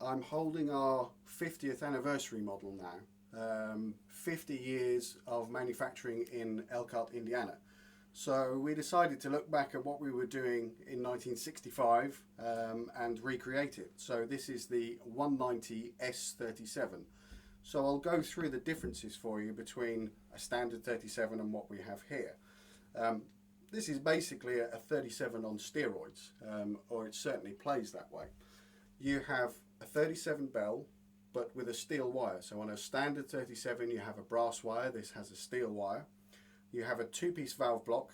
I'm holding our 50th anniversary model now. 50 years of manufacturing in Elkhart, Indiana. So we decided to look back at what we were doing in 1965 and recreate it. So this is the 190 S37. So I'll go through the differences for you between a standard 37 and what we have here. This is basically a 37 on steroids, or it certainly plays that way. You have a 37 bell, but with a steel wire. So on a standard 37 you have a brass wire, this has a steel wire. You have a two-piece valve block,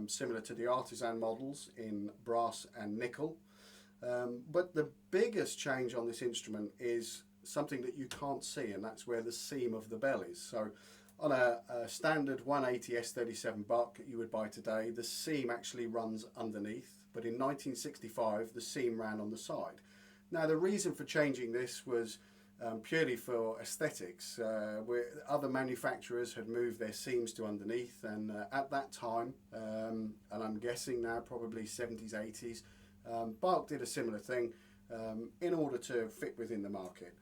similar to the artisan models in brass and nickel. But the biggest change on this instrument is something that you can't see, and that's where the seam of the bell is. So on a standard 180 S37 Bach you would buy today, the seam actually runs underneath, but in 1965 the seam ran on the side. Now the reason for changing this was purely for aesthetics, where other manufacturers had moved their seams to underneath, and at that time, and I'm guessing now probably 70s, 80s, Bach did a similar thing in order to fit within the market.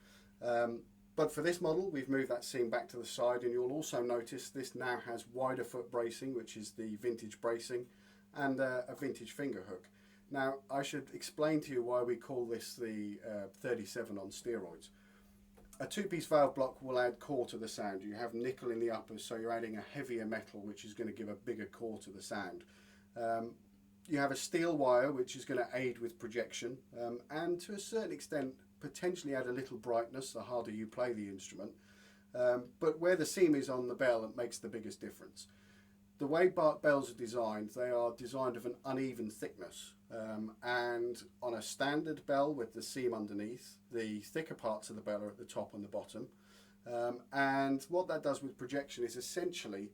But for this model we've moved that seam back to the side, and you'll also notice this now has wider foot bracing, which is the vintage bracing, and a vintage finger hook. Now I should explain to you why we call this the 37 on steroids. A two-piece valve block will add core to the sound. You have nickel in the uppers, so you're adding a heavier metal which is going to give a bigger core to the sound. You have a steel wire which is going to aid with projection, and to a certain extent potentially add a little brightness the harder you play the instrument. But where the seam is on the bell, it makes the biggest difference. The way Bach bells are designed, they are designed of an uneven thickness, and on a standard bell with the seam underneath, the thicker parts of the bell are at the top and the bottom, and what that does with projection is essentially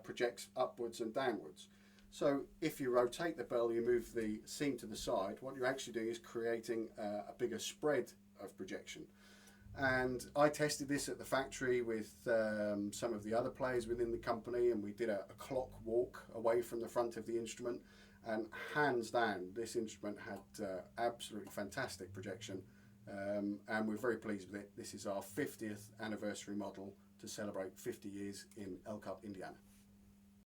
projects upwards and downwards. So if you rotate the bell, you move the seam to the side, what you're actually doing is creating a bigger spread of projection. And I tested this at the factory with some of the other players within the company, and we did a clock walk away from the front of the instrument, and hands down this instrument had absolutely fantastic projection, and we're very pleased with it. This is our 50th anniversary model to celebrate 50 years in Elkhart, Indiana.